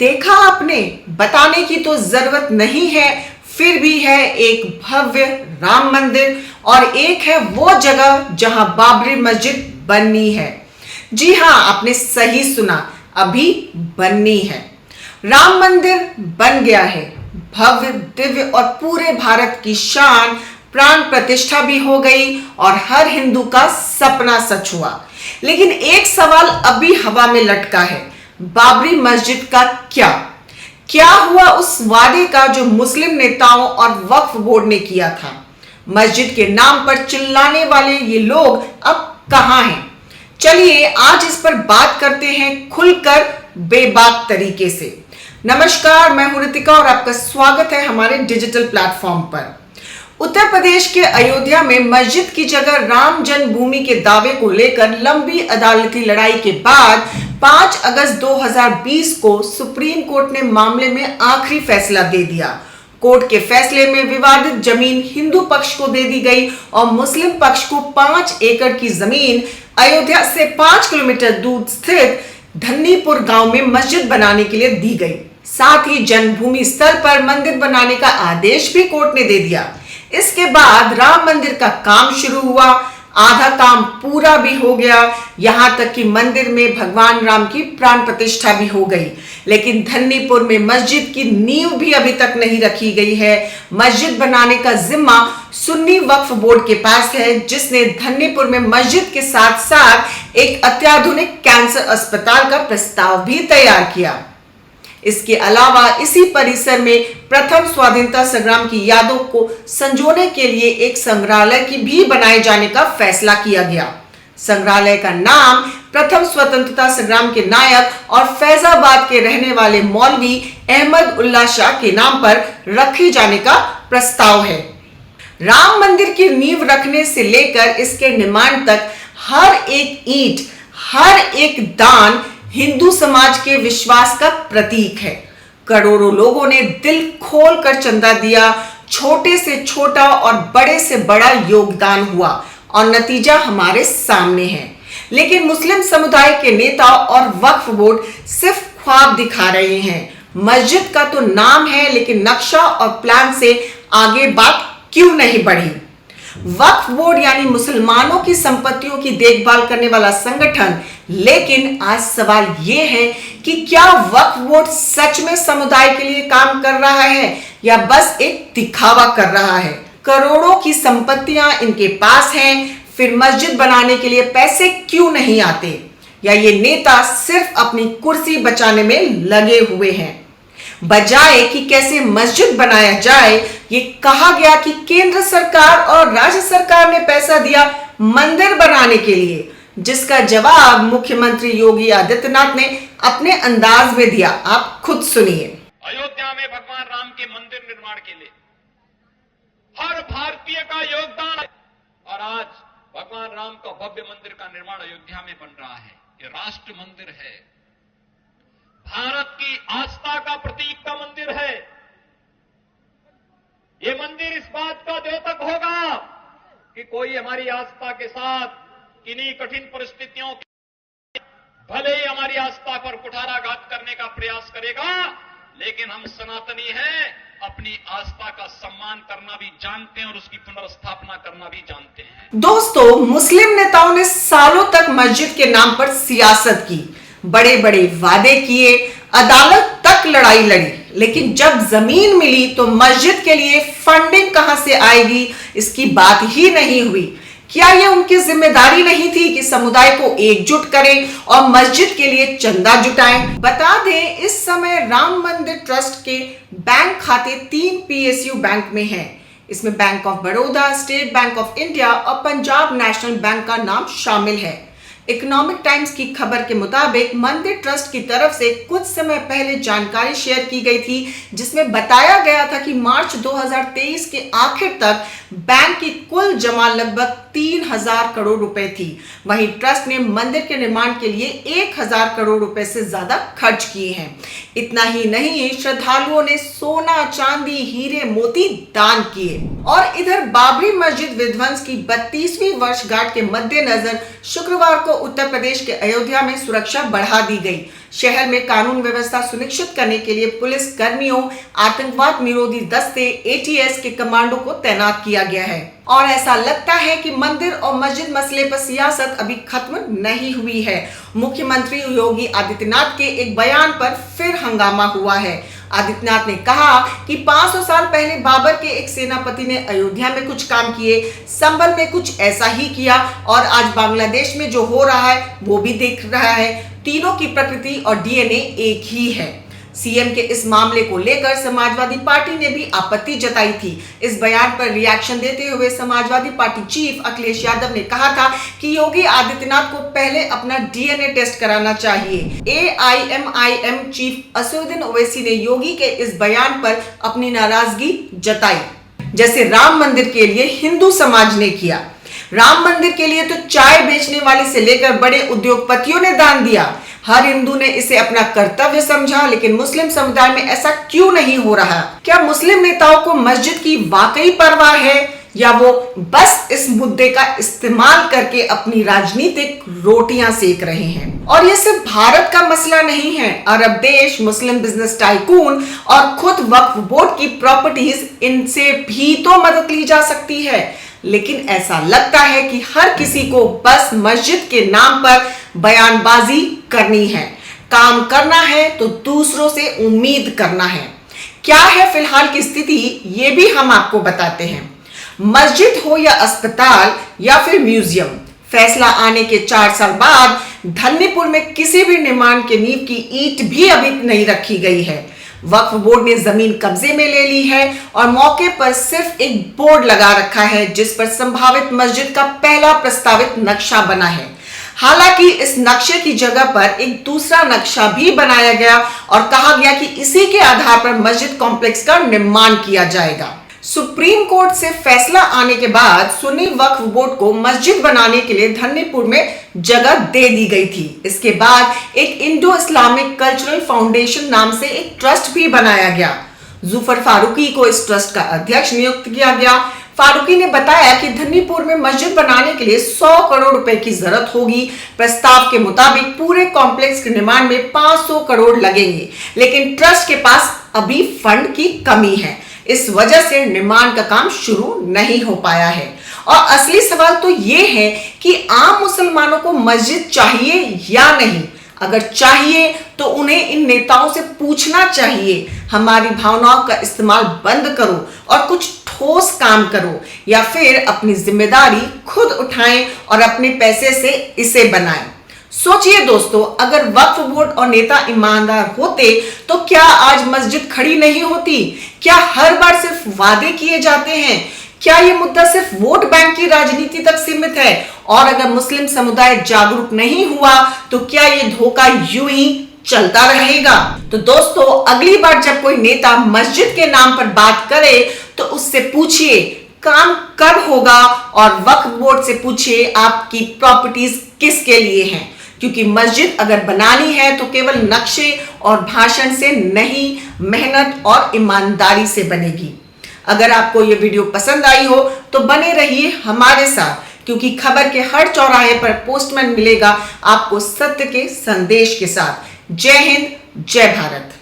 देखा आपने, बताने की तो जरूरत नहीं है, फिर भी है एक भव्य राम मंदिर और एक है वो जगह जहां बाबरी मस्जिद बननी है। जी हां, आपने सही सुना, अभी बननी है। राम मंदिर बन गया है, भव्य दिव्य और पूरे भारत की शान, प्राण प्रतिष्ठा भी हो गई और हर हिंदू का सपना सच हुआ। लेकिन एक सवाल अभी हवा में लटका है, बाबरी मस्जिद का क्या क्या हुआ उस वादे का जो मुस्लिम नेताओं और वक्फ बोर्ड ने किया था। मस्जिद के नाम पर चिल्लाने वाले ये लोग अब कहां हैं? चलिए आज इस पर बात करते हैं खुलकर, बेबाक तरीके से। नमस्कार, मैं हूं रितिका और आपका स्वागत है हमारे डिजिटल प्लेटफॉर्म पर। उत्तर प्रदेश के अयोध्या में मस्जिद की जगह राम जन्मभूमि के दावे को लेकर लंबी अदालती लड़ाई के बाद 5 अगस्त 2020 को सुप्रीम कोर्ट ने मामले में आखिरी फैसला दे दिया। कोर्ट के फैसले में विवादित जमीन हिंदू पक्ष को दे दी गई और मुस्लिम पक्ष को 5 एकड़ की जमीन अयोध्या से 5 किलोमीटर दूर स्थित धन्नीपुर गांव में मस्जिद बनाने के लिए दी गई। साथ ही जन्मभूमि स्थल पर मंदिर बनाने का आदेश भी कोर्ट ने दे दिया। इसके बाद राम मंदिर का काम शुरू हुआ, आधा काम पूरा भी हो गया, यहां तक कि मंदिर में भगवान राम की प्राण प्रतिष्ठा भी हो गई। लेकिन धन्नीपुर में मस्जिद की नींव भी अभी तक नहीं रखी गई है। मस्जिद बनाने का जिम्मा सुन्नी वक्फ बोर्ड के पास है, जिसने धन्नीपुर में मस्जिद के साथ साथ एक अत्याधुनिक कैंसर अस्पताल का प्रस्ताव भी तैयार किया। इसके अलावा इसी परिसर में प्रथम स्वाधीनता संग्राम की यादों को संजोने के लिए एक संग्रहालय की भी बनाए जाने का फैसला किया गया। संग्रहालय का नाम प्रथम स्वतंत्रता संग्राम के नायक और फैजाबाद के रहने वाले मौलवी अहमद उल्ला शाह के नाम पर रखे जाने का प्रस्ताव है। राम मंदिर की नींव रखने से लेकर इसके निर्माण तक हर एक ईंट, हर एक दान हिंदू समाज के विश्वास का प्रतीक है। करोड़ों लोगों ने दिल खोल कर चंदा दिया, छोटे से छोटा और बड़े से बड़ा योगदान हुआ और नतीजा हमारे सामने है। लेकिन मुस्लिम समुदाय के नेता और वक्फ बोर्ड सिर्फ ख्वाब दिखा रहे हैं। मस्जिद का तो नाम है, लेकिन नक्शा और प्लान से आगे बात क्यों नहीं बढ़ी? वक्फ बोर्ड यानी मुसलमानों की संपत्तियों की देखभाल करने वाला संगठन। लेकिन आज सवाल यह है कि क्या वक्फ बोर्ड सच में समुदाय के लिए काम कर रहा है या बस एक दिखावा कर रहा है? करोड़ों की संपत्तियां इनके पास हैं, फिर मस्जिद बनाने के लिए पैसे क्यों नहीं आते? या ये नेता सिर्फ अपनी कुर्सी बचाने में लगे हुए हैं? बजाय कि कैसे मस्जिद बनाया जाए, ये कहा गया कि केंद्र सरकार और राज्य सरकार ने पैसा दिया मंदिर बनाने के लिए, जिसका जवाब मुख्यमंत्री योगी आदित्यनाथ ने अपने अंदाज में दिया। आप खुद सुनिए। अयोध्या में भगवान राम के मंदिर निर्माण के लिए हर भारतीय का योगदान है और आज भगवान राम का भव्य मंदिर का निर्माण अयोध्या में बन रहा है। ये राष्ट्र मंदिर है, भारत की आस्था का प्रतीक का मंदिर है। ये मंदिर इस बात का द्योतक होगा कि कोई हमारी आस्था के साथ किन्हीं कठिन परिस्थितियों भले ही हमारी आस्था पर कुठाराघात करने का प्रयास करेगा, लेकिन हम सनातनी हैं, अपनी आस्था का सम्मान करना भी जानते हैं और उसकी पुनर्स्थापना करना भी जानते हैं। दोस्तों, मुस्लिम नेताओं ने सालों तक मस्जिद के नाम पर सियासत की, बड़े बड़े वादे किए, अदालत तक लड़ाई लड़ी, लेकिन जब जमीन मिली तो मस्जिद के लिए फंडिंग कहां से आएगी, इसकी बात ही नहीं हुई। क्या यह उनकी जिम्मेदारी नहीं थी कि समुदाय को एकजुट करें और मस्जिद के लिए चंदा जुटाएं? बता दें, इस समय राम मंदिर ट्रस्ट के बैंक खाते 3 PSU बैंक में हैं। इसमें bank of Baroda, state bank of India और पंजाब नेशनल बैंक का नाम शामिल है। इकोनॉमिक टाइम्स की खबर के मुताबिक मंदिर ट्रस्ट की तरफ से कुछ समय पहले जानकारी शेयर की गई थी, जिसमें बताया गया था कि मार्च 2023 के आखिर तक बैंक की कुल जमा लगभग 3000 करोड़ रुपए थी। वहीं ट्रस्ट ने मंदिर के निर्माण के लिए 1000 करोड़ रुपए से ज्यादा खर्च किए हैं। इतना ही नहीं, श्रद्धालुओं ने सोना, चांदी, हीरे, मोती दान किए। और इधर बाबरी मस्जिद विध्वंस की 32वीं वर्षगांठ के मद्देनजर शुक्रवार को उत्तर प्रदेश के अयोध्या में सुरक्षा बढ़ा दी गई। शहर में कानून व्यवस्था सुनिश्चित करने के लिए पुलिस कर्मियों, आतंकवाद निरोधी दस्ते ATS के कमांडो को तैनात किया गया है। और ऐसा लगता है कि मंदिर और मस्जिद मसले पर सियासत अभी खत्म नहीं हुई है। मुख्यमंत्री योगी आदित्यनाथ के एक बयान पर फिर हंगामा हुआ है। आदित्यनाथ ने कहा कि 500 साल पहले बाबर के एक सेनापति ने अयोध्या में कुछ काम किए, संभल में कुछ ऐसा ही किया और आज बांग्लादेश में जो हो रहा है वो भी देख रहा है। तीनों की प्रकृति और DNA एक ही है। सीएम के इस मामले को लेकर समाजवादी पार्टी ने भी आपत्ति जताई थी। इस बयान पर रिएक्शन देते हुए समाजवादी पार्टी चीफ अखिलेश यादव ने कहा था कि योगी आदित्यनाथ को पहले अपना DNA टेस्ट कराना चाहिए। AIMIM चीफ असदुद्दीन ओवैसी ने योगी के इस बयान पर अपनी नाराजगी जताई, जैसे राम मंदिर के लिए हिंदू समाज ने किया। राम मंदिर के लिए तो चाय बेचने वाले से लेकर बड़े उद्योगपतियों ने दान दिया। हर हिंदू ने इसे अपना कर्तव्य समझा, लेकिन मुस्लिम समुदाय में ऐसा क्यों नहीं हो रहा? क्या मुस्लिम नेताओं को मस्जिद की वाकई परवाह है या वो बस इस मुद्दे का इस्तेमाल करके अपनी राजनीतिक रोटियां सेक रहे हैं? और ये सिर्फ भारत का मसला नहीं है। अरब देश, मुस्लिम बिजनेस टाइकून और खुद वक्फ बोर्ड की प्रॉपर्टीज, इनसे भी तो मदद ली जा सकती है। लेकिन ऐसा लगता है कि हर किसी को बस मस्जिद के नाम पर बयानबाजी करनी है। काम करना है तो दूसरों से उम्मीद करना है। क्या है फिलहाल की स्थिति, ये भी हम आपको बताते हैं। मस्जिद हो या अस्पताल या फिर म्यूजियम, फैसला आने के 4 साल बाद धन्नीपुर में किसी भी निर्माण के नींव की ईंट भी अभी नहीं रखी गई है। वक्फ बोर्ड ने जमीन कब्जे में ले ली है और मौके पर सिर्फ एक बोर्ड लगा रखा है जिस पर संभावित मस्जिद का पहला प्रस्तावित नक्शा बना है। हालांकि इस नक्शे की जगह पर एक दूसरा नक्शा भी बनाया गया और कहा गया कि इसी के आधार पर मस्जिद कॉम्प्लेक्स का निर्माण किया जाएगा। सुप्रीम कोर्ट से फैसला आने के बाद सुन्नी वक्फ बोर्ड को मस्जिद बनाने के लिए धन्नीपुर में जगह दे दी गई थी। इसके बाद एक इंडो इस्लामिक कल्चरल फाउंडेशन नाम से एक ट्रस्ट भी बनाया गया। जुफर फारूकी को इस ट्रस्ट का अध्यक्ष नियुक्त किया गया। फारूकी ने बताया कि धन्नीपुर में मस्जिद बनाने के लिए 100 करोड़ रुपए की जरूरत होगी। प्रस्ताव के मुताबिक पूरे कॉम्प्लेक्स के निर्माण में 500 करोड़ लगेंगे, लेकिन ट्रस्ट के पास अभी फंड की कमी है। इस वजह से निर्माण का काम शुरू नहीं हो पाया है। और असली सवाल तो ये है कि आम मुसलमानों को मस्जिद चाहिए या नहीं। अगर चाहिए तो उन्हें इन नेताओं से पूछना चाहिए, हमारी भावनाओं का इस्तेमाल बंद करो और कुछ ठोस काम करो, या फिर अपनी जिम्मेदारी खुद उठाएं और अपने पैसे से इसे बनाएं। सोचिए दोस्तों, अगर वक्फ बोर्ड और नेता ईमानदार होते तो क्या आज मस्जिद खड़ी नहीं होती? क्या हर बार सिर्फ वादे किए जाते हैं? क्या ये मुद्दा सिर्फ वोट बैंक की राजनीति तक सीमित है? और अगर मुस्लिम समुदाय जागरूक नहीं हुआ तो क्या ये धोखा यूं ही चलता रहेगा? तो दोस्तों, अगली बार जब कोई नेता मस्जिद के नाम पर बात करे तो उससे पूछिए काम कब होगा, और वक्फ बोर्ड से पूछिए आपकी प्रॉपर्टीज किसके लिए हैं। क्योंकि मस्जिद अगर बनानी है तो केवल नक्शे और भाषण से नहीं, मेहनत और ईमानदारी से बनेगी। अगर आपको ये वीडियो पसंद आई हो तो बने रहिए हमारे साथ, क्योंकि खबर के हर चौराहे पर पोस्टमैन मिलेगा आपको सत्य के संदेश के साथ। जय हिंद, जय भारत।